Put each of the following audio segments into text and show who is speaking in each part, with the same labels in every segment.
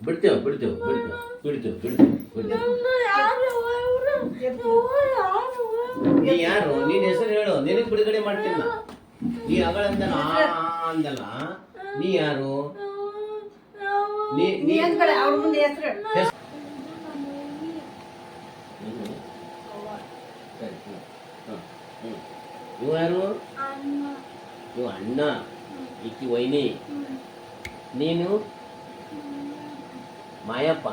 Speaker 1: ಬಿಡ್ತೇವೆ ಬಿಡ್ತೇವೆ ಬಿಡ್ತೇವೆ ಬಿಡ್ತೇವೆ ಬಿಡ್ತೇವೆ ನೀ ಯಾರು ನಿನ್ನ ಹೆಸರು ಹೇಳು, ನಿನಗೆ ಬಿಡುಗಡೆ ಮಾಡ್ತಿಲ್ಲ. ನೀ ಅಗಳಂದಲ್ಲ ಅಂದಲ್ಲ, ನೀ ಯಾರು? ನೀ
Speaker 2: ಅವ್ರ ಮುಂದೆ ಹೆಸರು
Speaker 1: ಇವು ಯಾರು? ಇವು ಅಣ್ಣ, ಈಕಿ ವೈನಿ, ನೀನು ಮಾಯಪ್ಪ.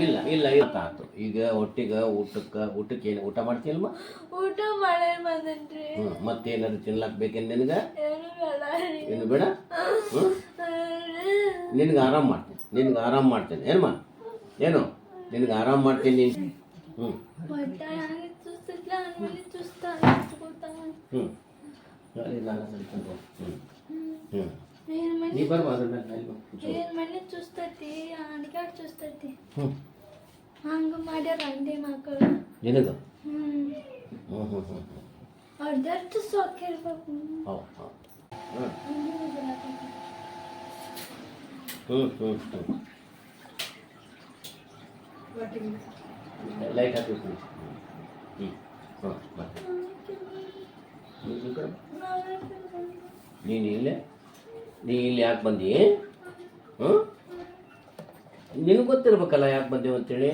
Speaker 1: ಇಲ್ಲ ಇಲ್ಲ ಆತು. ಈಗ ಊಟಕ್ಕೆ ಏನು ಊಟ ಮಾಡ್ತೀಯಲ್ಮ?
Speaker 3: ಊಟ ಮಾಡೇ ಬಂದನ್ರಿ.
Speaker 1: ಮತ್ತೇನಾದ್ರು ತಿನ್ಲಾಕ್ ಬೇಕೇನು ನಿನಗ? ಏನು ಬೇಡ? ನಿನಗೆ ಆರಾಮ್ ಮಾಡ್ತೇನೆ ಏನಮ್ಮ? ಏನು ನಿನಗೆ ಆರಾಮ್ ಮಾಡ್ತೀನಿ. ನೀ ಬರ್ಬಾರ್ದು
Speaker 3: ಮನೆ ಚುಸ್ತೈತಿ, ಅಡಿಗಾಡ್ ಚುಸ್ತೈತಿ. ಹಂಗ ಮಾಡ್ಯಾರ ಅಂದೆ ಮಕ್ಕಳು
Speaker 1: ನಿನಗ.
Speaker 3: ಅವ್ರದ್ದು ಸೊಕ್ಕಿರ್ಬೇಕು.
Speaker 1: ಲೈಟ್ ಹಾಕಿ. ನೀನು ಇಲ್ಲಿ ಯಾಕೆ ಬಂದಿ? ನಿನಗೆ ಗೊತ್ತಿರ್ಬೇಕಲ್ಲ ಯಾಕೆ ಬಂದೇವು ಅಂತೇಳಿ.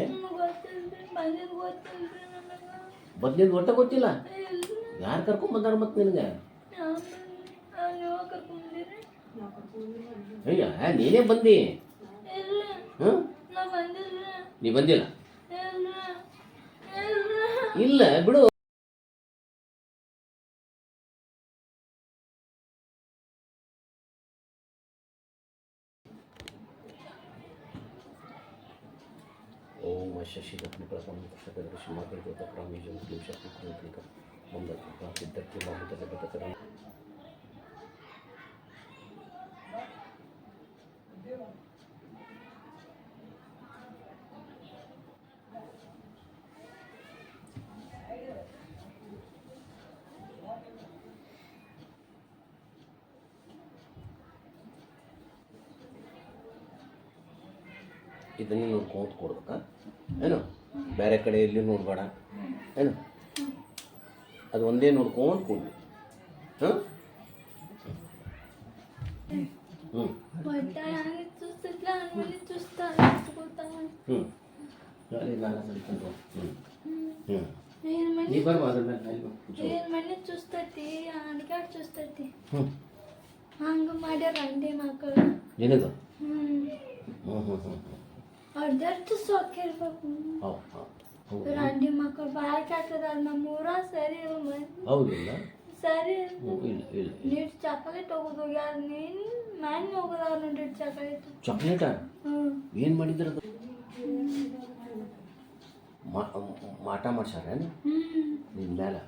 Speaker 1: ಬಂದಿದ್ದು ಒಟ್ಟ ಗೊತ್ತಿಲ್ಲ. ಯಾರು ಕರ್ಕೊಂಡ್ ಬಂದಾರ ಮತ್ತೆ ನಿನಗೆ? ಅಯ್ಯ ನೀನೇ ಬಂದಿ. ನೀ ಬಂದಿಲ್ಲ? ಇಲ್ಲ ಬಿಡು. ಓಂ ಶಶಿಧರ್ಮಿ ಪ್ರಸನ್ನಪುಷ್ಪದರ್ಶಿ ಮಾತೃತ ಪ್ರಾಮೀಜಂ ಶಕ್ತಿ ಕೃತಿಕ ಮಂದಕ ಸಿದ್ಧಕ್ಕೆ ಮಾಹಿತ ಜಗತರ. ಇದನ್ನೇ ನೋಡ್ಕೊಂತ ಕೊಡ್ಬೇಕಾ ಏನು? ಬೇರೆ ಕಡೆ ಎಲ್ಲಿ ನೋಡಬೇಡ ಏನು? ಅದು ಒಂದೇ ನೋಡ್ಕೊಂತ ಕೊಡ್ಲಿ. ಹಾಂ ನೀ ಬರ್ಬಾರ್ದು
Speaker 3: ಮನೆ ಚುಸ್ತೈತಿ, ಅಡಿಗಾಡ್ ಚುಸ್ತೈತಿ. ಹಂಗ ಮಾಡ್ಯಾರ ಅಂದೆ ಮಕ್ಕಳು
Speaker 1: ನಿನಗ.
Speaker 3: ಅವ್ರದ್ದು ಸೊಕ್ಕಿರ್ಬೇಕು. ರಂಡಿ ಮಕ್ಕಳು ಬಾಯ್ ಕಾಟದ ನಮ್ಮೂರ ಸರಿ
Speaker 1: ಹೌದಿಲ್ಲ?
Speaker 3: ಸರಿ ನೀಟ್ ಚಾಕ್ಲೇಟ್ ಹೋಗೋದ್ಯಾರ ನೀನು ಮ್ಯಾನ್ ಹೋಗೋದಾರ ನೋಡಿ
Speaker 1: ಚಾಕ್ಲೇಟ ಏನು ಮಾಡಿದ್ರ? ಮಾಟ ಮಾಡ್ಸಾರ ನಿನ್ನ ಮೇಲೆ?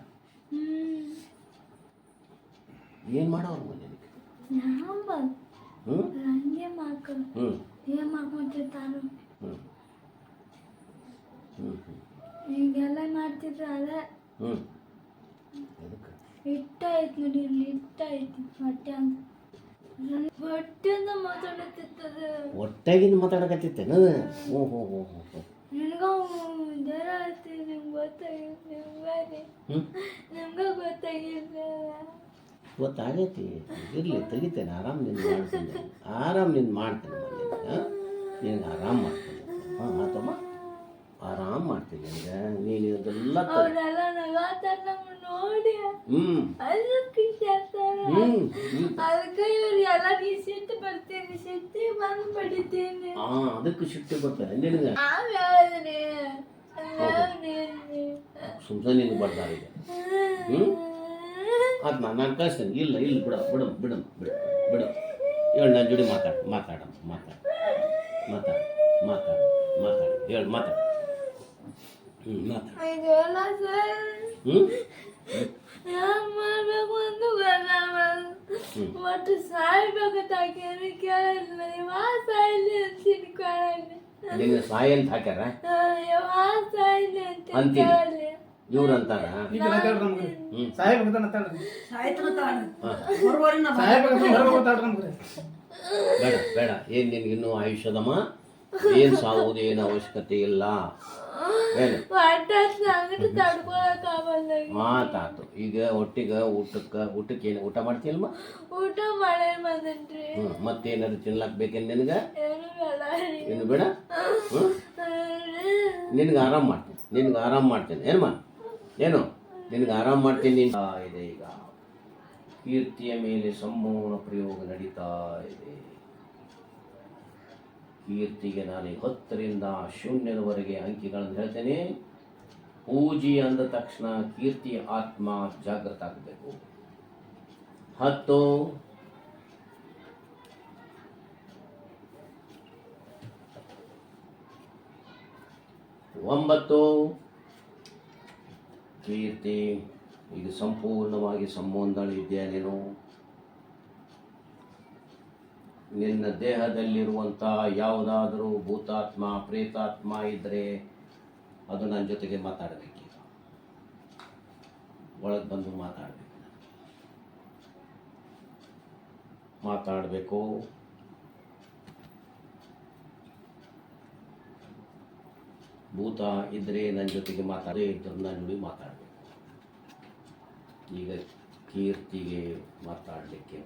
Speaker 1: ಏನು ಮಾಡವ್ರ ಮನೆ?
Speaker 3: ರಂಗೆ ಮಕ್ಕಳು ಏನ್ ಮಾಡ್ಕೊಂತಿರ್ತಾರು. ಹಿಂಗೆಲ್ಲ ಮಾಡ್ತಿದ್ರು. ಅದೇ ಹಿಟ್ಟ ಐತಿ ನೋಡಿ, ಇಲ್ಲಿ ಹಿಟ್ಟ ಐತಿ ಹೊಟ್ಟೆ ಅಂತ. ಹೊಟ್ಟೆಯಿಂದ ಮಾತಾಡತ್ತಿರ್ತದೆ.
Speaker 1: ಹೊಟ್ಟೆಗಿಂದ ಮಾತಾಡಕತ್ತಿತ್ತೇನು?
Speaker 3: ನಿನ್ಗ ಜರ ಐತಿ, ನಿಮ್ಗೆ ಗೊತ್ತಾಗಿಲ್ಲ. ನಿಮ್ಗೆ ಗೊತ್ತಾಗಿಲ್ಲ.
Speaker 1: ಗೊತ್ತಾಗೈತಿ. ಇರಲಿ ತೆಗಿತೇನೆ. ಆರಾಮ್ ನಿಂದು ಮಾಡ್ತೇನೆ ನಿನಗೆ ಆರಾಮ್ ಮಾಡ್ತೇನೆ. ಆತಮ್ಮ ಆರಾಮ್ ಮಾಡ್ತೀನಿ ನಿನಗೆ. ನೀನು ಇದೆಲ್ಲ
Speaker 3: ಅವರೆಲ್ಲ ನಗಾತಾರ ನಮ್ಮ ನೋಡಿ. ಅದಕ್ಕೆ ಇವ್ರು ಎಲ್ಲ ನೀ ಸಿಟ್ಟು ಬರ್ತೀನಿ, ಸಿಟ್ಟಿ ಬಂದು ಪಡಿತೀನಿ.
Speaker 1: ಅದಕ್ಕೆ ಸಿಟ್ಟು ಬರ್ತಾರೆ ನಿನಗೆ. ಸುಮ್ಮನೆ ನಿನಗೆ ಬರ್ತಾರೆ ಈಗ. ಅದು ನಾನು ಕಳಿಸ್ತೇನೆ. ಇಲ್ಲ ಬಿಡು ಹೇಳು. ನನ್ನ ಜೋಡಿ ಮಾತಾಡ ಹೇಳು ಮಾತಾಡ.
Speaker 3: ಮಾಡ್ಬೇಕು ಅಂತ ಒಟ್ಟು ಸಾಯ್ಬೇಕಂತ ಕೇಳಿಲ್ಲ. ಸಾಯ್ಲಿ ಅಂತ
Speaker 1: ಸಾಯಿ ಅಂತ ಹಾಕ್ಯಾರ
Speaker 3: ಸಾಯ್ಲಿ ಅಂತ ಕೇಳಿ
Speaker 1: ಇವ್ರು ಅಂತಾರ
Speaker 4: ಈಗ ನತ್ತಾಳ್ರಿ ನಮ್ಗೆ ಸಾಹೇಬ್ ಅಂತ ನತ್ತಾಳ್ರಿ
Speaker 2: ಸಾಯ್ತು ಹೊರವರಿ ನಮ್ಮ
Speaker 4: ಸಾಹೇಬ್ ಹೊರಗೆ ಗೊತ್ತಾಳ್ರಿ ನಮ್ಗೆ
Speaker 1: ಬೇಡ ಬೇಡ ಏನು ನಿನಗೆ ಇನ್ನೂ ಆಯುಷ್ಯದಮ್ಮ ಏನು ಸಾವುದು ಏನು ಅವಶ್ಯಕತೆ ಇಲ್ಲ ಏನು
Speaker 3: ಅಂಗಡಿ ತಡ್ಕೊಳಕ್ಕಾಗಲ್ಲ.
Speaker 1: ಮಾತಾತು ಈಗ ಊಟಕ್ಕೆ ಏನು ಊಟ ಮಾಡ್ತೀಯಲ್ಮ
Speaker 3: ಊಟ ಮಾಡೇ ಬಂದನ್ರಿ.
Speaker 1: ಮತ್ತೇನಾದ್ರು ತಿನ್ಲಕ್ ಬೇಕೇನು ನಿನಗೆ
Speaker 3: ಏನು ಬೇಡ ರೀ.
Speaker 1: ಏನು ಬೇಡ ನಿನಗೆ ಆರಾಮ್ ಮಾಡ್ತೀನಿ ಏನಮ್ಮ ಏನು ನಿನಗೆ ಆರಾಮ್ ಮಾಡ್ತೀನಿ ಇದೆ. ಈಗ ಕೀರ್ತಿಯ ಮೇಲೆ ಸಂಪೂರ್ಣ ಪ್ರಯೋಗ ನಡೀತಾ ಇದೆ. ಕೀರ್ತಿಗೆ ನಾನು 10ರಿಂದ 0ವರೆಗೆ ಅಂಕಿಗಳನ್ನು ಹೇಳ್ತೇನೆ. ಪೂಜಿ ಅಂದ ತಕ್ಷಣ ಕೀರ್ತಿಯ ಆತ್ಮ ಜಾಗೃತ ಆಗಬೇಕು. 10 9 ಕೀರ್ತಿ ಈಗ ಸಂಪೂರ್ಣವಾಗಿ ಸಂಬಂಧಗಳಿದ್ಯಾ ನೀನು? ನಿನ್ನ ದೇಹದಲ್ಲಿರುವಂಥ ಯಾವುದಾದರೂ ಭೂತಾತ್ಮ ಪ್ರೇತಾತ್ಮ ಇದ್ದರೆ ಅದು ನನ್ನ ಜೊತೆಗೆ ಮಾತಾಡಬೇಕೀಗ. ಒಳಗೆ ಬಂದು ಮಾತಾಡಬೇಕು. ಭೂತ ಇದ್ದರೆ ನನ್ನ ಜೊತೆಗೆ ಮಾತಾಡೇ ಇದ್ದರೆ ನನ್ನ ಜೊತೆ ಮಾತಾಡಬೇಕು. ಈಗ ಕೀರ್ತಿಗೆ ಮಾತಾಡಲಿಕ್ಕೆ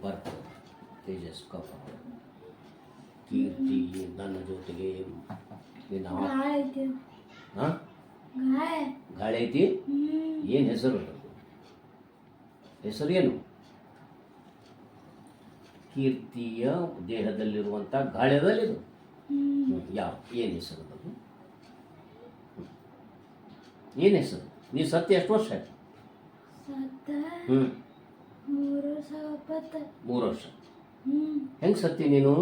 Speaker 1: ಬರ್ತದೆ. ತೇಜಸ್ ಕಫ ಕೀರ್ತಿ ನನ್ನ ಜೊತೆಗೆ ನಿನ್ನ ಗಾಳಿ ಐತಿ. ಏನು ಹೆಸರು? ಏನು? ಕೀರ್ತಿಯ ದೇಹದಲ್ಲಿರುವಂಥ ಗಾಳಿಯದಲ್ಲಿದು ಏನು ಹೆಸರು? ಅದು ಏನು ಹೆಸರು? ನೀವು ಸತ್ಯ ಎಷ್ಟು ವರ್ಷ ಆಯ್ತು? 3 ವರ್ಷ. ಹೆಂಗೆ ಸತ್ತಿ ನೀನು?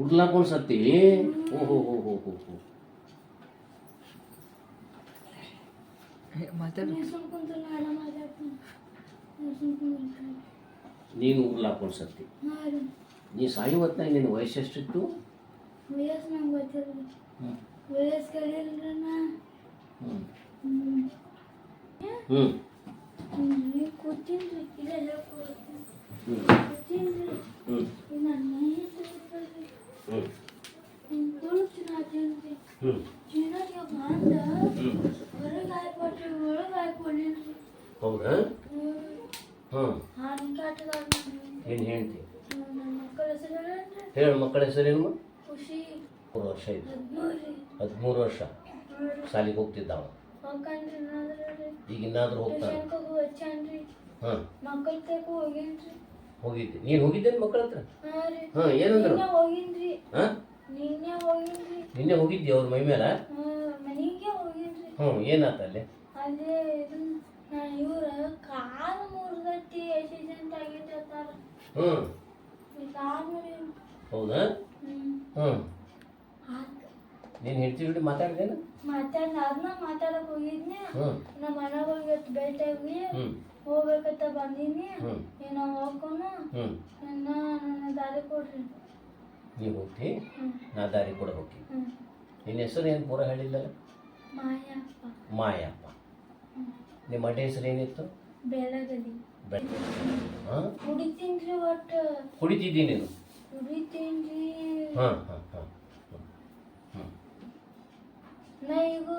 Speaker 1: ಉರ್ಲಾಕೊಂಡು ಸತ್ತಿ. ಓಹೋ ಹೋ ಹೋ ಹೋ ಹೋ. ನೀನು ಉರ್ಲಾಕೊಂಡು ಸತ್ತಿ. ನೀ ಸಾಯಿ ಹೊತ್ನಾಗ ನಿನ್ನ ವಯಸ್ಸು ಎಷ್ಟಿತ್ತು?
Speaker 3: ವಯಸ್ಸು ನಂಗೆ ಗೊತ್ತಿಲ್ಲ. ವಯಸ್ಸು ಕಲಿಯಲ್ರಣ್ಣ. ಕೂತಿನ್ರಿ ಇಲ್ಲೆಲ್ಲ ಕೂತಿನ್ರಿ. ನನ್ನ ಚೀನಾಗೆ ಬಂದ ಹೊರಗೆ ಹಾಕ್ಕೊಟ್ರಿ, ಒಳಗೆ ಹಾಕ್ಕೊಂಡಿನ್ರಿ.
Speaker 1: ಹೌದಾ?
Speaker 3: ಏನು
Speaker 1: ಹೇಳ್ತಿ?
Speaker 3: ನನ್ನ ಮಕ್ಕಳ ಹೆಸರು
Speaker 1: ಹೇಳು. ಮಕ್ಕಳ ಹೆಸರೇನು?
Speaker 3: ಖುಷಿ.
Speaker 1: 3 ವರ್ಷ ಇತ್ತು. 13 ವರ್ಷ ಶಾಲೆಗೆ ಹೋಗ್ತಿದ್ದಾವ. ಈಗ ಇನ್ನಾದ್ರೂ ಹೋಗ್ತಾನೆ.
Speaker 3: ಮಕ್ಕಳ ತಕ ಹೋಗೇನ್ರಿ.
Speaker 1: ಹೋಗಿದ್ದೆ? ನೀನು ಹೋಗಿದ್ದೇನೆ ಮಕ್ಕಳ ಹತ್ರ? ಏನಂದ್ರು? ನಿನ್ನೆ ಹೋಗಿದ್ದಿ ಅವ್ರ ಮೈ ಮೇಲೆ?
Speaker 3: ಮನೆಗೆ ಹೋಗೇನ್ರಿ.
Speaker 1: ಏನಾತ ಅಲ್ಲಿ?
Speaker 3: ಅದೇ ಇವ್ರ ಕಾಲು ಮುರಿದೈತಿ, ಆಕ್ಸಿಡೆಂಟ್ ಆಗೈತಿ ಅಂತಾರ.
Speaker 1: ಹೌದಾ? ನೀನು ಹೆಂಡತಿ ಜೊತೆ ಮಾತಾಡಿದೇನು?
Speaker 3: ಅದನ್ನ ಮಾತಾಡಕ್ ಹೋಗಿದ್ನಿ. ನಮ್ಮ ಮನೆಗೆ ಇವತ್ತು ಭೇಟಿಯಾಗಿ ಹೋಗ್ಬೇಕಂತ ಬಂದೀನಿ. ಏನೋ ಹೋಗ್ಕೊಂಡು ನನ್ನ ದಾರಿ ಕೊಡ್ರಿ.
Speaker 1: ನೀವು ಹೋಗ್ತಿ? ನಾ ದಾರಿ ಕೂಡ ಹೋಗ್ತಿ. ನಿನ್ನ ಹೆಸರು ಏನು ಪೂರ ಹೇಳಿಲ್ಲಲ್ಲ? ಮಾಯಪ್ಪ. ನಿಮ್ಮ ಅಡ್ಡ ಹೆಸರು ಏನಿತ್ತು?
Speaker 3: ಬೆಳಗಲಿ. ಕುಡಿತೀನ್ರಿ. ಒಟ್ಟು
Speaker 1: ಕುಡಿತಿದ್ದಿ ನೀನು?
Speaker 3: ಕುಡಿತೀನ್ರಿ. ನಾ ಈಗ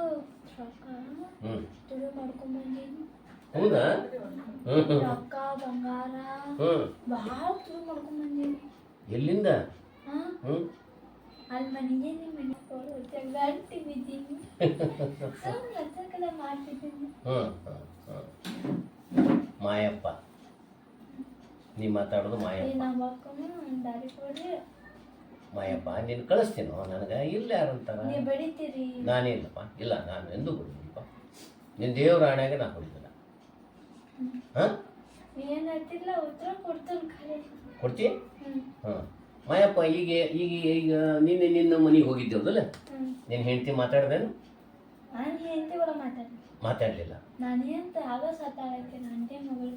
Speaker 3: ತುಳು ಮಾಡ್ಕೊಂಡ್ಬಂದೀನಿ.
Speaker 1: ಹೌದಾ?
Speaker 3: ರೊಕ್ಕ ಬಂಗಾರ ಭಾಳ ತುಳು ಮಾಡ್ಕೊಂಡ್ಬಂದೀನಿ.
Speaker 1: ಎಲ್ಲಿಂದ?
Speaker 3: ಅಲ್ಲಿ ಮನೆಗೆ ನಿಮ್ಮ ಮನೆ ಗಂಟಿ ಬಿದ್ದೀನಿ. ಮಾಡ್ತಿದ್ದೀನಿ.
Speaker 1: ಮಾಯಪ್ಪ. ನೀ ಮಾತಾಡೋದು ಮಾಯಪ್ಪ.
Speaker 3: ನಮ್ಮ ಅಕ್ಕನು ದಾರಿ ಕೊಡ್ರಿ.
Speaker 1: ಮಾಯಪ್ಪ ನೀನು ಕಳಿಸ್ತೀನೋ ನನಗೆ? ಇಲ್ಲ ಯಾರಂತಾರ?
Speaker 3: ನೀವು ಬಡಿತೀರಿ?
Speaker 1: ನಾನೇ ಇಲ್ಲಪ್ಪ. ಇಲ್ಲ, ನಾನು ಎಂದೂ ಬಿಡೋದಿಲ್ಲಪ್ಪ. ನಿನ್ನ ದೇವ್ರ ಆಣೆಗೆ ನಾನು ಹೊಡಿದಿಲ್ಲ.
Speaker 3: ಏನು ಹೇಳ್ತಿಲ್ಲ, ಉತ್ತರ ಕೊಡ್ತಾನೆ ಖರೆ.
Speaker 1: ಕೊಡ್ತಿ? ಮಾಯಪ್ಪ. ಈಗ ಈಗ ಈಗ ನಿನ್ನ ಮನೆಗೆ ಹೋಗಿದ್ದೇವಲ್ಲ? ನಿನ್ನ ಹೆಂಡತಿ ಮಾತಾಡ್ದೇನು?
Speaker 3: ನಾನು ಹೆಂಡತಿ ಒಳ ಮಾತಾಡಲಿಲ್ಲ.
Speaker 1: ಮಾತಾಡಲಿಲ್ಲ?
Speaker 3: ನಾನು ಅಂತ ಆಗ ಸತ್ತಾಳಕ್ಕೆ. ನನ್ನ ಮಗಳು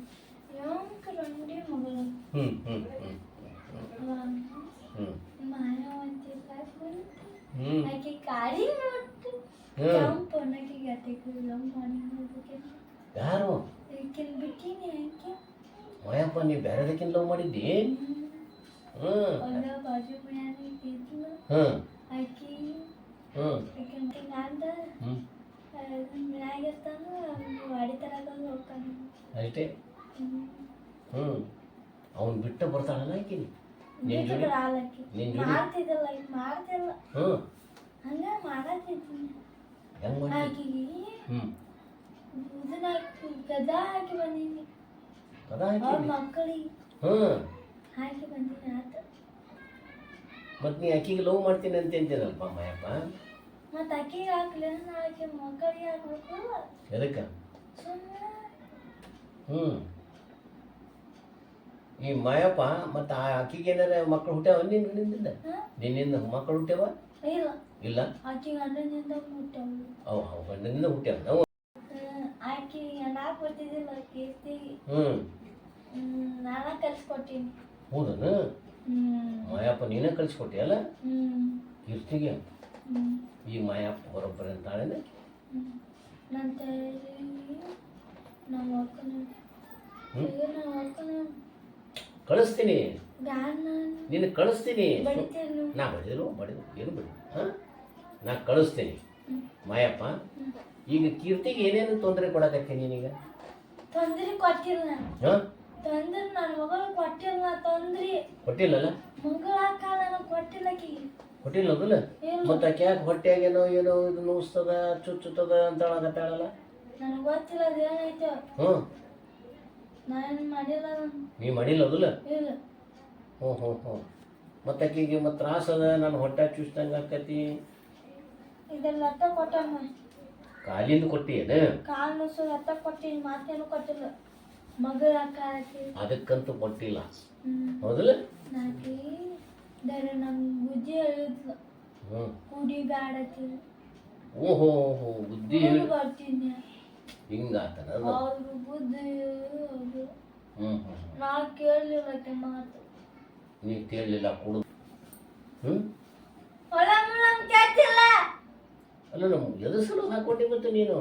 Speaker 3: ರಂಡಿ ಮಗಳು
Speaker 1: ಹ್ಞೂ ಹ್ಞೂ ಹ್ಞೂ ಹ್ಞೂ
Speaker 3: ಮಾಯಾವಂತಿ ಬಂತು
Speaker 1: ಹ್ಞೂ
Speaker 3: ಆಕೆ ಕಾಳಿ ನೋಡ್ತು
Speaker 1: ಹ್ಞೂ
Speaker 3: ಜಂಪ್ ಅನ್ನಕ್ಕೆ ಗಟ್ಟಿಗೆ ಜಂಪ್ ಮಾಡಿ
Speaker 1: ಯಾರು
Speaker 3: ಆಕೆನ್ ಬಿಟ್ಟಿನಿ ಆಕೆ
Speaker 1: ಮಾಯಪ್ಪ ನೀವು ಬೇರೆದಕ್ಕಿಂತ ಲವ್ ಮಾಡಿದ್ದಿ ಹ್ಞೂ
Speaker 3: ಒಂದ ಬಾಜು ಮನ್ಯಾಗ ಇದ್ಲು
Speaker 1: ಹ್ಞೂ
Speaker 3: ಆಕಿ
Speaker 1: ಹ್ಞೂ
Speaker 3: ಆಕೆ ನಾಂದ
Speaker 1: ಹ್ಞೂ
Speaker 3: ಮನ್ಯಾಗ ಇರ್ತಾನ ವಾಡಿ ತರಕ ಹೋಗ್ತಾನ
Speaker 1: ಅಷ್ಟೇ ಹ್ಞೂ ಅವ್ನು ಬಿಟ್ಟು ಬರ್ತಾಳಲ್ಲ ಆಕಿನಿ ನಿನ್ನ ಜೋಡಿ
Speaker 3: ಆಲಕ್ಕಿ
Speaker 1: ನಿನ್ನ ಜೋಡಿ
Speaker 3: ಮಾಡ್ತಿದ್ದಲ್ಲ ಈಗ ಮಾಡ್ತಿಲ್ಲ
Speaker 1: ಹ್ಞೂ
Speaker 3: ಹಂಗ ಮಾಡತ್ತಿದ್ದೀನಿ
Speaker 1: ಹೆಂಗೆ ಮಾಡಿ
Speaker 3: ಆಕಿಗೆ
Speaker 1: ಹ್ಞೂ
Speaker 3: ಇದನ್ನ ಗದಾ ಹಾಕಿ ಬಂದೀನಿ
Speaker 1: ಕದಾ
Speaker 3: ಅವ್ರ
Speaker 1: ಹಾಕಿ
Speaker 3: ಮಕ್ಕಳಿಗೆ
Speaker 1: ಹ್ಞೂ
Speaker 3: ಹಾಕಿ ಬಂದೀನಿ ಆತ
Speaker 1: ಮತ್ತು ನೀ ಆಕಿಗೆ ಲವ್ ಮಾಡ್ತೀನಿ ಅಂತ ಅಂತೀರಲ್ಪ ಮಾಯಪ್ಪ
Speaker 3: ಮತ್ತೆ ಅಕ್ಕಿಗೆ ಹಾಕ್ಲಿ ಆಕೆ ಮಕ್ಕಳಿಗೆ ಹಾಕ್ಬೇಕು
Speaker 1: ಎದಕ್ಕೆ
Speaker 3: ಸುಮ್ಮನೆ
Speaker 1: ಹ್ಞೂ ಈ ಮಾಯಪ್ಪ ಮತ್ತು ಆ ಆಕಿಗೆ ಏನಾರ ಮಕ್ಕಳು ಹುಟ್ಟ್ಯಾವ ನಿನ್ನಿಂದ ನಿನ್ನಿಂದ ಮಕ್ಕಳು ಹುಟ್ಟ್ಯಾವ
Speaker 3: ಇಲ್ಲ
Speaker 1: ಇಲ್ಲ
Speaker 3: ಆಕೆ ಗಂಡನಿಂದ ಮುಟ್ಟವು
Speaker 1: ಅವು ಗಂಡನಿಂದ ಹುಟ್ಟ್ಯಾವ ನಾವು
Speaker 3: ಆಕೆ ನಾಲ್ಕು ಬರ್ತಿದ್ದಿಲ್ಲ ಕೀರ್ತಿಗೆ
Speaker 1: ಹ್ಞೂ
Speaker 3: ನಾನ ಕಲ್ಸ್ಕೊಟ್ಟೀನಿ
Speaker 1: ಹೌದನು ಮಾಯಪ್ಪ ನೀನೇ ಕಳಿಸ್ಕೊಟ್ಟಿಯಲ್ಲ ಕೀರ್ತಿಗೆ ಈ ಮಾಯಪ್ಪ ಬರೋಬ್ಬರ ಅಂತಾಳೆ
Speaker 3: ನನ್ನ ತಾಯಿ ನಮ್ಮ ಅಕ್ಕನ ನಮ್ಮ ಅಕ್ಕನ
Speaker 1: ಕಳಿಸ್ತೀನಿ
Speaker 3: ಗಾನ
Speaker 1: ನಿನ್ನ ಕಳಿಸ್ತೀನಿ
Speaker 3: ಬಡಿತೇನು
Speaker 1: ನಾ ಬಡಿದ್ರು ಏನು ಬಡಿ ಹಾಂ ನಾ ಕಳಿಸ್ತೀನಿ ಮಾಯಪ್ಪ ಈಗ ಕೀರ್ತಿಗೆ ಏನೇನು ತೊಂದರೆ ಕೊಡಕತ್ತೀನಿ ನೀನೀಗ
Speaker 3: ತೊಂದ್ರೆ ಕೊಟ್ಟಿಲ್ಲ
Speaker 1: ಹಾಂ
Speaker 3: ತೊಂದ್ರೆ ನನ್ನ ಮಗಳು ಕೊಟ್ಟಿಲ್ಲ ತೊಂದ್ರೆ
Speaker 1: ಕೊಟ್ಟಿಲ್ಲಲ್ಲ
Speaker 3: ಮಗಳ ಅಕ್ಕ ನನಗೆ ಕೊಟ್ಟಿಲ್ಲ ಆಕಿಗೆ
Speaker 1: ಕೊಟ್ಟಿಲ್ಲ ಅದಲ್ಲ ಮತ್ತೆ ಆಕೆ ಯಾಕೆ ಹೊಟ್ಟೆಗೇನೋ ಏನೋ ಇದು ನೋಸ್ತದ ಚುಚ್ಚುತ್ತದ ಅಂತ ಹೇಳಕತ್ತಾಳಲ್ಲ
Speaker 3: ನನಗೆ ಗೊತ್ತಿಲ್ಲ ಅದೇನೈತೆ
Speaker 1: ಹ್ಞೂ
Speaker 3: ನಾನು ಮಾಡಿಲ್ಲ
Speaker 1: ನೀ ಮಾಡಿಲ್ಲ ಅದಲ್ಲ
Speaker 3: ಇಲ್ಲ
Speaker 1: ಹ್ಞೂ ಮತ್ತೆ ಆಕೆಗೆ ಮತ್ತೆ ತ್ರಾಸದ ನಾನು ಹೊಟ್ಟೆ ಚುಚ್ದಂಗೆ ಆಕತಿ
Speaker 3: ಇದೆಲ್ಲ ಅರ್ಥ ಕೊಟ್ಟಮ್ಮ
Speaker 1: ಕಾಲಿಂದ ಕೊಟ್ಟಿಯೇನು
Speaker 3: ಕಾಲು ನುಸು ಅರ್ಥ ಕೊಟ್ಟಿನಿ ಮಾತೇನು ಕೊಟ್ಟಿಲ್ಲ ಮಗಳ ಅಕ್ಕ ಆಕಿ
Speaker 1: ಅದಕ್ಕಂತೂ ಕೊಟ್ಟಿಲ್ಲ ಹೌದಲ್ಲ
Speaker 3: ನಾಕಿ ದರ ನಂಗೆ ಬುದ್ಧಿ ಹೇಳಿದ್ಲು
Speaker 1: ಹ್ಞೂ
Speaker 3: ಕುಡಿ ಬ್ಯಾಡತಿ
Speaker 1: ಓಹೋ ಬುದ್ಧಿ ಹೇಳಿ
Speaker 3: ಬರ್ತೀನಿ
Speaker 1: ಹಿಂಗಾತನ ಅದು
Speaker 3: ಅವ್ರು ಬುದ್ಧಿ ಅದು
Speaker 1: ಹ್ಞೂ
Speaker 3: ನಾ ಕೇಳಲಿಲ್ಲ ಮಾತು
Speaker 1: ನೀ ಕೇಳಲಿಲ್ಲ ಕೊಡು ಹ್ಞೂ
Speaker 3: ಹೊಲ ಮುಳಂಗ್ ಕೇಳ್ತಿಲ್ಲ
Speaker 1: ಅಲ್ಲ ನಮ್ಗೆ ಎದುರಿಸಲು ಹಾಕೊಟ್ಟಿ ಮತ್ತೆ ನೀನು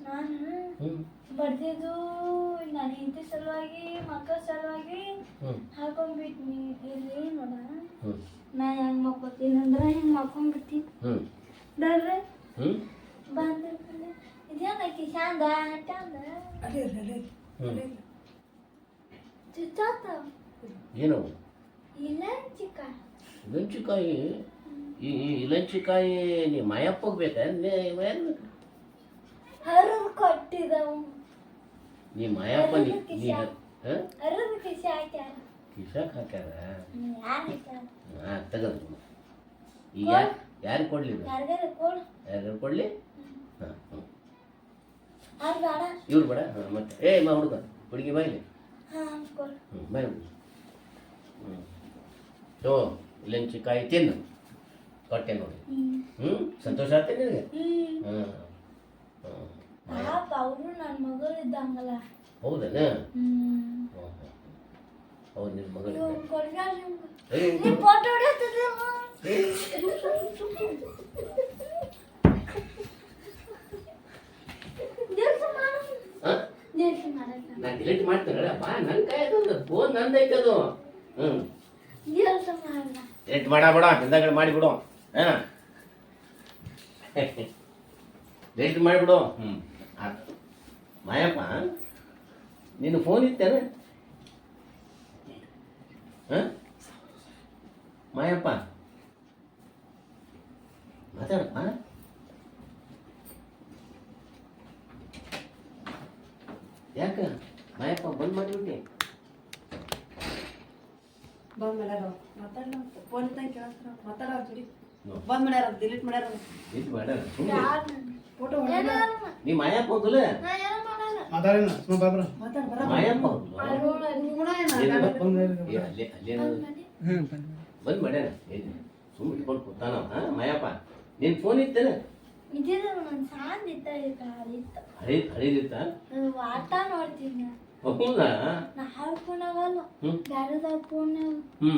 Speaker 3: ನಾನು
Speaker 1: ಹ್ಞೂ
Speaker 3: ಬರ್ದಿದ್ದು ನನ್ನ ಹೆಂಡತಿ ಸಲುವಾಗಿ ಮಕ್ಕಳ ಸಲುವಾಗಿ
Speaker 1: ಹ್ಞೂ
Speaker 3: ಹಾಕೊಂಡ್ಬಿಟ್ನಿ ಇಲ್ಲಿ ನೋಡ
Speaker 1: ಹ್ಞೂ
Speaker 3: ನಾ ಹೆಂಗ್ ಮಕ್ಕೋತೀನಿ ಅಂದ್ರೆ ಹಿಂಗೆ ಮಕ್ಕೊಂಡ್ಬಿಡ್ತೀನಿ
Speaker 1: ಹ್ಞೂ
Speaker 3: ಬರ್ರಿ
Speaker 1: ಹ್ಞೂ
Speaker 3: ಬಂದಿರ್ತೀನಿ ಇದೇನಕ್ಕೆ ಶಾಂದ ಚಂದ
Speaker 2: ಅದೇ ಅದೇ
Speaker 1: ಹ್ಞೂ
Speaker 3: ಚುಚ್ಚಾತ
Speaker 1: ಏನು
Speaker 3: ಇಲ್ಲ ಚಿಕ್ಕ
Speaker 1: ಇಲಂಚಿಕಾಯಿ ಈ ಇಲಂಚಿಕಾಯಿ ನೀ ಮಾಯಪ್ಪಗೆ ಬೇಕಾ
Speaker 3: ಹರಿದು ಕೊಟ್ಟಿದವು
Speaker 1: ನೀ ಮಾಯಪ್ಪ ನೀ ಹಾಂ
Speaker 3: ಹರಿದು ಕಿಸಿ ಹಾಕ್ಯಾರ
Speaker 1: ಕಿಶಾಕ್ ಹಾಕ್ಯಾರ
Speaker 3: ಯಾರು ಹಾಕ್ಯಾರ
Speaker 1: ಹಾಂ ತಗದು ಈಗ ಯಾರು ಕೊಡ್ಲಿ
Speaker 3: ಯಾರಿಗಾರ ಕೊಡು
Speaker 1: ಯಾರು ಕೊಡ್ಲಿ ಹಾಂ ಹ್ಞೂ
Speaker 3: ಅವ್ರು ಬೇಡ
Speaker 1: ಇವ್ರು ಬೇಡ ಹಾಂ ಮತ್ತೆ ಹುಡುಗ ಹುಡುಗಿ ಬಾಯಿಲಿ
Speaker 3: ಹಾಂ ಕೊಡು
Speaker 1: ಹ್ಞೂ ಬಾಯ್ ಹ್ಞೂ ತೋ ಇಲಂಚಿಕಾಯಿ ತಿನ್ನು ಕೊಟ್ಟೆ ನೋಡಿ ಹ್ಞೂ ಸಂತೋಷ ಆಗ್ತದೆ ನಿನಗೆ ಹಾಂ
Speaker 3: ಪಾಪ ಅವರು ನನ್ನ ಮಗಳು ಇದ್ದಂಗಲ್ಲ
Speaker 1: ಹೌದನ ಹೌದು ನಿನ್ನ ಮಗಳು
Speaker 3: ಇವ್ರು ಕೊಡ್ಗಾರ
Speaker 1: ಏ,
Speaker 3: ನೀವು ಫೋಟೋ ಹೊಡೆಯುತ್ತಿದ್ರಲ್ಲ ದೇವ್ರ ಮಾಡ
Speaker 1: ಹಾಂ
Speaker 3: ದೇವ್ರ ಮಾಡಲ್ಲ
Speaker 1: ನಾನು ಡಿಲೀಟ್ ಮಾಡ್ತೇನೆ ಬಾ ನನ್ನ ಕೈ ಅದು ಫೋನ್ ನಂದೈತೆ ಅದು ಹ್ಞೂ
Speaker 3: ದೇವ್ರ ಮಾಡಲ್ಲ
Speaker 1: ಡಿಲೀಟ್ ಮಾಡಬೇಡ ಹಿಂದಾಗಡೆ ಮಾಡಿಬಿಡು ಹಾಂ ಡಿಲೀಟ್ ಮಾಡಿಬಿಡು ಹ್ಞೂ ಆಯ್ತು ಮಾಯಪ್ಪ ನಿನ್ನ ಫೋನ್ ಇತ್ತೇನೆ ಹಾಂ ಮಾಯಪ್ಪ ಮಾತಾಡಪ್ಪ ಯಾಕೆ ಮಾಯಪ್ಪ ಬಂದ್ ಮಾಡಿಬಿಟ್ಟೆ
Speaker 2: ಬಂದ್ ಮಾಡ್ಯಾರ ಮಾತಾಡ್ಲ ಫೋನ್ ತಂಗ ಕೇಳತ್ತಾರ ಮಾತಾಡ ಜೋಡಿ ಬಂದ್ ಮಾಡ್ಯಾರ ಡಿಲೀಟ್ ಮಾಡ್ಯಾರ
Speaker 1: ಇದು ಮಾಡ್ಯಾರ
Speaker 3: ಯಾರು
Speaker 2: ಫೋಟೋ
Speaker 1: ನೀ ಮಾಯಪ್ಪ ಹೋದಲ್ಲ
Speaker 3: ನಾ ಏನೋ ಮಾಡಲ್ಲ
Speaker 4: ಮಾತಾಡೋಣ ಸುಮ್ಮ ಬಾಬ್ರ
Speaker 2: ಮಾತಾಡ ಬರ
Speaker 1: ಮಾಯಪ್ಪ ಹೋದ್ಲು ಅಲ್ಲೇ
Speaker 4: ಹ್ಞೂ
Speaker 1: ಬಂದ್ ಮಾಡ್ಯಾನ ಸುಮ್ಮನೆ ಇಟ್ಕೊಂಡು ಕೂತಾನ ಮಾಯಪ್ಪ ನಿನ್ ಫೋನ್ ಇತ್ತೇನೆ
Speaker 3: ಇದ್ದಿದ್ದು ನನ್ನ ಸಾಂದ್ ಇತ್ತ ಇತ್ತು
Speaker 1: ಹಳಿದಿತ್ತ
Speaker 3: ಆಟ ನೋಡ್ತೀನಿ
Speaker 1: ಹೌದಾ?
Speaker 3: ನಾವು ಫೋನ್ ಆಗಲ್ಲ,
Speaker 1: ಹ್ಮ್.
Speaker 3: ಬೇರೆದಾಗ ಫೋನ್
Speaker 1: ಹ್ಞೂ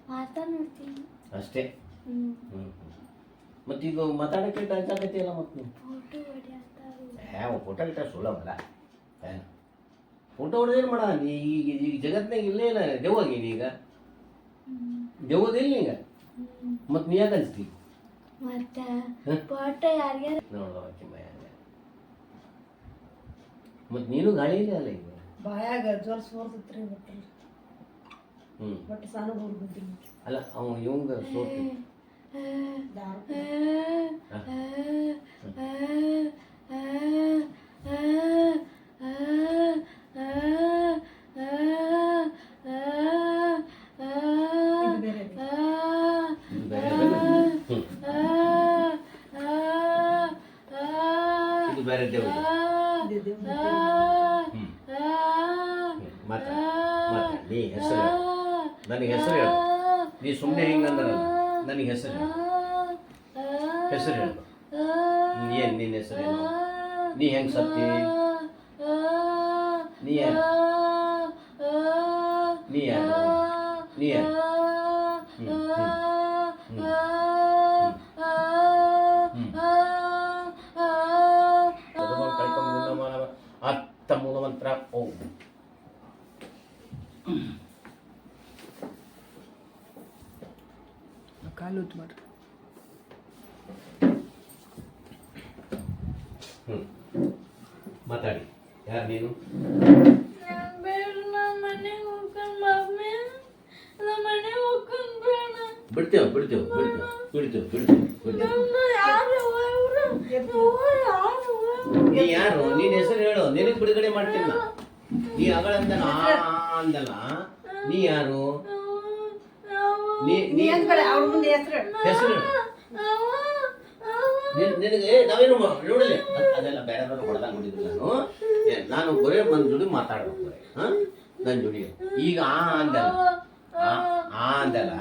Speaker 3: ಮಾತಾಡ್ ನೋಡ್ತೀನಿ.
Speaker 1: ಅಷ್ಟೇ.
Speaker 3: ಹ್ಞೂ
Speaker 1: ಹ್ಞೂ ಮತ್ತೀಗ ಮಾತಾಡೋಕ್ಕೆ ಟಚ್ ಆಗತ್ತೆಲ್ಲ ಮತ್ತು ನೀವು
Speaker 3: ಫೋಟೋ ಹೊಡ್ಯಾತಾರು.
Speaker 1: ಫೋಟೋ ಗಿಟ ಸುಳ್ಳವಲ್ಲ. ಫೋಟೋ ಹೊಡೆದೇನು ಮಾಡ ನೀ ಈಗ ಜಗತ್ನಾಗ ಇಲ್ಲೇ ಇಲ್ಲ ದೆವ್ವಾಗೀನಿ ಈಗ. ದೆವ್ವದಿಲ್ಲ ಈಗ. ಮತ್ತು ನೀ ಯಾಕೆ ಅನ್ಸ್ತಿ
Speaker 3: ಮತ್ತೆ ಫೋಟೋ ಯಾರ್ಯಾರು
Speaker 1: ನೋಡುವ ಮತ್ತು ನೀನು ಗಾಳಿ ಇಲ್ಲ ಅಲ್ಲ ಈಗ.
Speaker 2: ಬಾಯಾಗ ಜ್ವರ ಸೋರ್ತೈತ್ರಿ ಒಟ್ಟು
Speaker 1: ಹ್ಞೂ
Speaker 2: ಒಟ್ಟು ಸಣ್ಣ ಹುಡುಗಿದ್ರಿ
Speaker 1: ಅಲ್ಲ ಅವ ಇವಂಗ ಸೋತು ಇದು ಬೇರೆ ದೇವ್ರು. ಮಾತ ನೀ ಹೆಸರು ನನಗೆ ಹೆಸರು ಹೇಳು. ನೀ ಸುಮ್ಮನೆ ಹಿಂಗಂದ್ರಲ್ಲ, ನನಗೆ ಹೆಸರು ಹೇಳು. ಹೆಸರು ಹೇಳು. ಏನು ನಿನ್ನ ಹೆಸರೇನು? ನೀ ಹೆಂಗೆ ಸತ್ತಿ? ನೀ ಯಾರು? ನೀ ಯಾರು? ನೀ ಯಾರು? ಅತ್ತ ಮೂಲ ಮಂತ್ರ ಓಂ.
Speaker 4: ಕಾಲು ಹೊತ್ತು ಮಾಡ್ರಿ.
Speaker 1: ಮಾತಾಡಿ. ಯಾರು ನೀನು? ಬಿಡ್ತೇವೆ ಬಿಡ್ತೇವೆ ಬಿಡ್ತೇವೆ ಬಿಡ್ತೇವೆ ಬಿಡ್ತೇವೆ ನೀ ಯಾರು? ನಿನ್ನ ಹೆಸರು ಹೇಳು, ನಿನಗೆ ಬಿಡುಗಡೆ ಮಾಡ್ತೀನಿ ನಾ. ನೀ ಅಗಳಂದಲ್ಲ ಅಂದಲ್ಲ, ನೀ ಯಾರು? ನೀ
Speaker 2: ಅವ್ರ ಮುಂದೆ ಹೆಸರು
Speaker 1: ಹೆಸರು ನಿನಗೆ ನಾವೇನು ನೋಡಲಿ ಅದೆಲ್ಲ ಬೇರೆದವ್ರು ಹೊಡೆದಾಗ ನೋಡಿದ್ರು. ನಾನು ಬರೇ ನನ್ನ ಜೋಡಿ ಮಾತಾಡ್ಬೇಕು ಬರೀ. ಹಾಂ ನನ್ನ ಜೋಡಿ ಈಗ ಅಂದಲ್ಲ ಅಂದಲ್ಲ.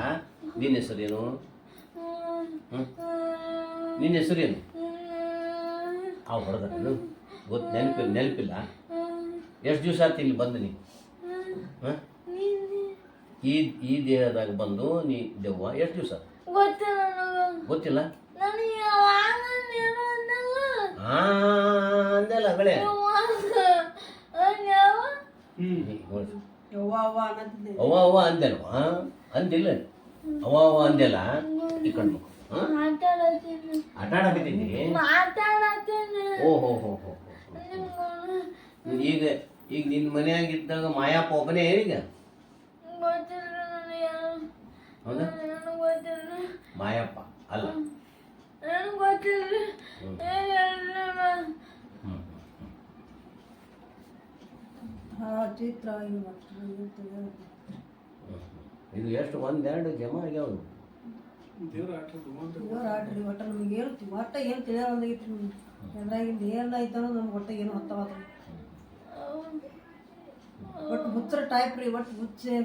Speaker 1: ನಿನ್ನ ಹೆಸರೇನು? ನಿನ್ನ ಹೆಸರೇನು? ಅವು ಹೊಡೆದ್ರು ಗೊತ್ತು ನೆನಪಿಲ್ಲ. ಎಷ್ಟು ದಿವಸ ಆಯ್ತು ಇಲ್ಲಿ ಬಂದು ನೀ? ಹಾಂ ಈ ದೇಹದಾಗ ಬಂದು ನೀ ದೆವ್ವ ಎಷ್ಟು ದಿವಸ? ಗೊತ್ತಿಲ್ಲ. ಅಂದಲ್ಲ ಅಗಳೇ ಅವ್ವ ಅವ್ವ ಅಂದಲ್ವಾ? ಅಂದಿಲ್ಲ. ಅವ್ವ ಅವ್ವ ಅಂದೆಲ್ಲ ಈ ಕಣ್ಣು ಆಟ ಆಡಕತ್ತೀನಿ. ಓಹೋ ಹೋ ಹೋ. ಈಗ ನಿನ್ನ ಮನೆಯಾಗಿದ್ದಾಗ ಮಾಯಪ್ಪ ಒಬ್ಬನೇ ಈಗ? ಹೌದಾ? ಮಾಯಪ್ಪ ಅಲ್ಲ.
Speaker 2: ಚಿತ್ರ
Speaker 1: ಇದು ಎಷ್ಟು ಒಂದೆರಡು ಜಮಾ ಆಗ್ಯಾವ.
Speaker 2: ಆಡ್ರಿ ಒಟ್ಟ ನಮ್ಗೆ ಹೇಳ್ತೀವಿ ಒಟ್ಟ ಏನು ತಿಳಿಯೋದಾಗೈತ್ರಿ ನಮ್ಗೆ ಎದ್ರಾಗಿಂದ ಏನಾಯ್ತು ಅನ್ನೋದು ನಮ್ಗೆ ಒಟ್ಟ ಏನು ಹೊತ್ತವಾದ್ರಿ. ಒಟ್ಟು ಹುಚ್ಚರ ಟೈಪ್ ರೀ. ಒಟ್ಟು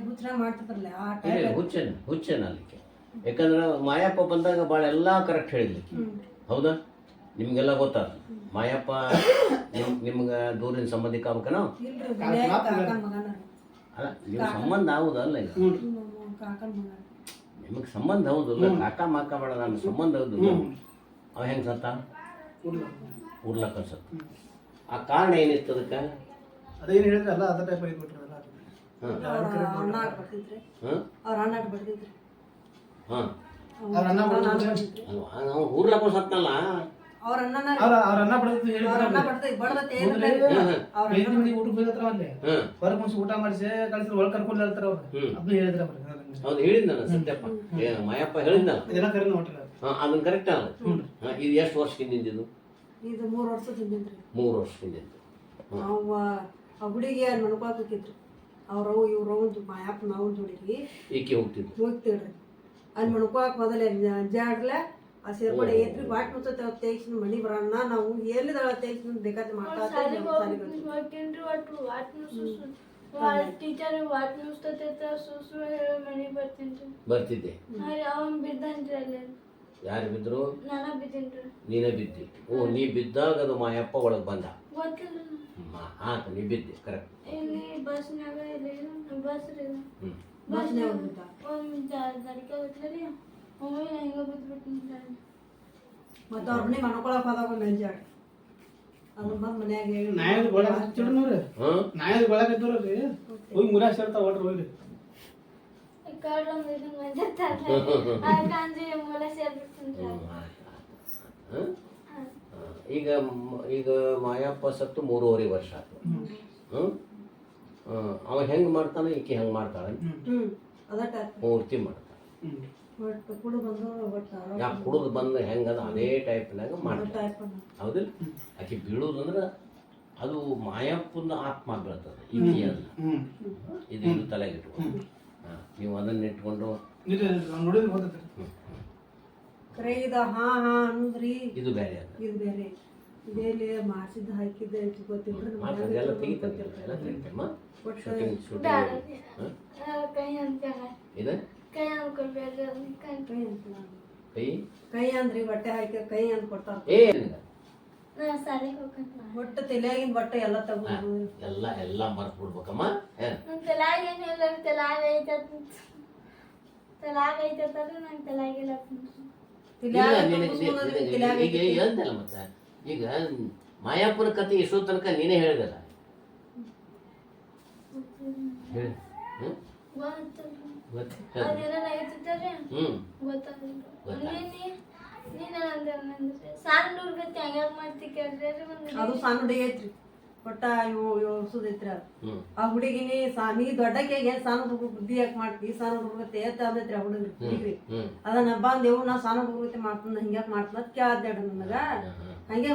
Speaker 2: ಹುಚ್ಚರ ಮಾಡ್ತಿದ್ರಲ್ಲ ಆ ಟೈಪ್
Speaker 1: ಹುಚ್ಚೇನ ಅಲ್ಲಿಕ್ಕೆ. ಯಾಕಂದ್ರೆ ಮಾಯಪ್ಪ ಬಂದಾಗ ಭಾಳ ಎಲ್ಲ ಕರೆಕ್ಟ್ ಹೇಳಿದ್ಲಿಕ್ಕೆ. ಹೌದಾ? ನಿಮ್ಗೆಲ್ಲ ಗೊತ್ತಾದ ಮಾಯಪ್ಪ ನಿಮ್ಗೆ ದೂರಿನ ಸಂಬಂಧಿಕ ಆಗ್ಬೇಕನೋ?
Speaker 2: ಇಲ್ರಿ ಕಾಕನ ಮಗನ
Speaker 1: ಅಲ್ಲ ನಿಮ್ಮ ಸಂಬಂಧ ಹೌದಲ್ಲ ಈಗ?
Speaker 2: ಕಾಕನ ಮಗ
Speaker 1: ನಿಮಗೆ ಸಂಬಂಧ ಹೌದಲ್ಲ? ಕಾಕ ಮಾಕ ಬೇಡ, ನನ್ನ ಸಂಬಂಧ ಹೌದಲ್ಲ. ಅವ ಹೆಂಗೆ ಸತ್ತ? ಉರ್ಲಕ್ಕ ಸತ್ತ. ಆ ಕಾರಣ ಏನಿತ್ತು ಅದಕ್ಕೆ?
Speaker 4: ಅದೇನು ಹೇಳಿದ್ರಲ್ಲ ಅದ ಟೈಪ್ ಆಗಿಬಿಟ್ರಲ್ಲ.
Speaker 2: ಅಣ್ಣ ಬರ್ತಿದ್ರಿ. ಅವ್ರ ಅಣ್ಣ ಬರ್ತಿದ್ರಿ.
Speaker 1: ಹಾಂ
Speaker 4: ಅವ್ರ ಅಣ್ಣ
Speaker 1: ನಾವು ಉರ್ಲಕ್ಕ ಸತ್ತಲ್ಲ.
Speaker 2: ಅವ್ರ ಅಣ್ಣ
Speaker 4: ಊಟ ಮಾಡಿಸಿ ಕಳಿಸಿದ್ರೆ ಒಳಗೆ ಕರ್ಕೊಂಡು ಹೇಳ್ತಾರ ಅವ್ರು. ಅದನ್ನ ಹೇಳಿದ್ರ
Speaker 1: ಹೌದು ಹೇಳಿದ್ನಲ್ಲ ಸತ್ಯಪ್ಪ. ಮಾಯಪ್ಪ ಹೇಳಿದ್ನಲ್ಲ. ಅದನ್ನ ಕರೆಕ್ಟ್ ಅಲ್ಲ. ಇದು ಎಷ್ಟು ವರ್ಷದಿಂದ ಇದು?
Speaker 2: ಇದು 3 ವರ್ಷದ ಹಿಂದಿನ್ರಿ.
Speaker 1: 3 ವರ್ಷದಿಂದ.
Speaker 2: ನಾವು ಆ ಹುಡುಗಿ ನೋಡ್ಕೋಬೇಕಿದ್ರಿ. ಅವ್ರವು ಇವ್ರವು ಮಾಯಪ್ಪ ನಾವು ಜೋಡಿರಿ
Speaker 1: ಈಕೆ ಹೋಗ್ತಿದ್ರಿ.
Speaker 2: ಅಲ್ಲಿ ಮಣ್ಕೋಕ್ ಮೊದಲೇ ಜಾಡ್ಲೆ ಆ ಸೇರ್ಪಡೆ ಐತ್ರಿ. ವಾಟ್ ಮುಚ್ಚ ತೇಗಿಸಿನ ಮನಿ ಬರೋಣ ನಾವು ಎಲ್ಲಿದಾಳ ತೇಗಿಸಿನ ಬೇಕಾದ್ರೆ
Speaker 1: ಬರ್ತಿದ್ದೆ. ಯಾರು ಬಿದ್ರು? ನೀನೇ ಬಿದ್ದಿ. ಓ ನೀ ಬಿದ್ದಾಗ ಅದು ಮಾಯಪ್ಪ ಒಳಗೆ ಬಂದ.
Speaker 3: ಗೊತ್ತಿಲ್ಲ
Speaker 1: ಆತ ನೀ ಬಿದ್ದೆ ಕರೆಕ್ಟ್.
Speaker 3: ಇಲ್ಲಿ ಬಸ್ನಾಗ ಇಲ್ಲಿ ಬಸ್ ರೀ
Speaker 1: ಹ್ಞೂ
Speaker 2: ಬಸ್ನೇ ಹೋಗ್ಬಿಟ್ಟ.
Speaker 3: ಒಂದು ಜಾರಕ್ಕೆ ಹೋಗ್ತೀರಿ ಒಮ್ಮೆ ಹೆಂಗ ಬಿದ್ಬಿಟ್ಟು
Speaker 2: ಮತ್ತೆ ಅವ್ರ ಮನೆ ಮನ್ಕೊಳಕ್ ಹೋದಾಗ ಮೆಂಜಾಡ ಅದನ್ನ ಬಂದು ಮನ್ಯಾಗ ಹೇಳಿ
Speaker 4: ನಾಯದ ಗೊಳಗ ಹಚ್ಚಿಡ್ರಿ ನೋಡ್ರಿ.
Speaker 1: ಹಾಂ
Speaker 4: ನಾಯದ ಗೊಳಗ ಇದ್ದವ್ರಿ ಹೋಗಿ ಮುರ್ಯಾಗ ಸೇರ್ತಾವ ಒಟ್ರು ಹೋಗ್ರಿ.
Speaker 3: ಕಳ್ರೊಂದು ಇದನ್ನ ಬಂದಿರ್ತಾರೆ ಅದಕ್ಕಂದ್ರೆ ಮೂಲ ಸೇರ್ಬಿಡ್ತೀನಿ
Speaker 1: ಈಗ ಈಗ ಮಾಯಪ್ಪ ಸತ್ತು 3.5 ವರ್ಷ ಆಯ್ತು. ಅವ ಹೆಂಗೆ ಮಾಡ್ತಾನೆ, ಈಕೆ ಹೆಂಗೆ ಮಾಡ್ತಾಳೆ,
Speaker 2: ಅದ ಟೈಪ್
Speaker 1: ಪೂರ್ತಿ ಮಾಡ್ತಾಳೆ.
Speaker 2: ಒಟ್ಟು ಕುಡು ಬಂದವರು ಒಟ್ಟು
Speaker 1: ಯಾಕೆ ಕುಡಿದು ಬಂದು ಹೆಂಗದ ಅದೇ ಟೈಪ್ನಾಗ ಮಾಡ್ತಾಳೆ.
Speaker 2: ಟೈಪ್
Speaker 1: ಹೌದಿಲ್ಲ? ಆಕೆ ಬೀಳೋದಂದ್ರೆ ಅದು ಮಾಯಪ್ಪನ ಆತ್ಮ ಬೀಳ್ತದೆ, ಈಕೆ ಅಲ್ಲ. ಇದು ತಲೆಗೆ ಇಟ್ಕೊಂಡು ನೀವು ಅದನ್ನ ಇಟ್ಕೊಂಡು
Speaker 4: ನೋಡಿದ್ರೆ ಗೊತ್ತೈತ್ರಿ.
Speaker 2: ಕರೆ ಇದ ಹಾ ಹಾ ಅಂದ್ರಿ
Speaker 1: ಇದು ಬೇರೆ ಅದ.
Speaker 2: ಇದು ಬೇರೆ ಇದೇಲಿ ಮಾಡಿಸಿದ್ದು ಹಾಕಿದ್ದ ಗೊತ್ತಿಲ್ರಿ
Speaker 1: ಅದೆಲ್ಲ ತೆಗಿತಮ್ಮ
Speaker 2: ಒಟ್ಟು
Speaker 1: ಶೂಟಿಂಗ್
Speaker 3: ಕೈ ಅಂತಾಗ
Speaker 1: ಇದೆ
Speaker 3: ಕೈ ಅನ್ಕೊಳ್ಬೇಡ್ರಿ
Speaker 2: ಕೈ ಅಂತ
Speaker 1: ಕೈ
Speaker 2: ಕೈ ಅಂದ್ರಿ ಬಟ್ಟೆ ಹಾಕಿ ಕೈ ಅಂತ ಕೊಡ್ತಾರ.
Speaker 3: ನಾ ಸಾಲಿಗೆ ಹೋಗ್ಕಂತ
Speaker 2: ಒಟ್ಟು ತಲೆಯಾಗಿನ ಬಟ್ಟೆ ಎಲ್ಲ ತಗೊಂಡು
Speaker 1: ಎಲ್ಲ ಮರ್ತು ಬಿಡ್ಬೇಕಮ್ಮ.
Speaker 3: ನನ್ ತಲಾಗ ಏನಿಲ್ಲ ತಲಾಗ ಐತಂದ್ರೆ ನಂಗೆ ತಲಾಗಿಲ್ಲ
Speaker 1: ಈಗ ಹೇಳ್ದಲ್ಲ ಮತ್ತೆ ಈಗ ಮಾಯಪ್ಪನ ಕತೆ ಇಷ್ಟೋ ತನಕ ನೀನೇ ಹೇಳ್ದಲ್ಲ. ಹೇಳಿ
Speaker 3: ಅದೇನ ಐತಿದ್ದಾರೆ ಗೊತ್ತಾಗಿಲ್ಲ ಸಣ್ಣ ಹುಡುಗತ್ತೆ ಹಂಗ್ಯಾಗ ಮಾಡ್ತಿ ಕೇಳ್ರಿ
Speaker 2: ಅದು ಸಣ್ಣ ಹುಡುಗಿ ಐತ್ರಿ ಒಟ್ಟ 7 ವರ್ಷದೈತ್ರಿ ಅದು. ಆ ಹುಡುಗಿನಿ ನೀ ದೊಡ್ಡಕ್ಕೆ ಸಣ್ಣ ಹುಡುಗ ಬುದ್ಧಿ ಯಾಕೆ ಮಾಡ್ತಿ, ಸಣ್ಣ ಹುಡುಗತ್ತೆ ಏತ ಅಂದೈತ್ರಿ ಆ ಹುಡುಗ್ರಿ ಅದನ್ನ ಬಂದೇವು ನಾ ಸಣ್ಣ ಹುಡುಗತ್ತೆ ಮಾಡ್ತಾನ ಹಿಂಗ್ಯಾಕ್ ಮಾಡ್ತಾನ ಕೇಳ್ದೆ ನನಗ ಹಂಗೆ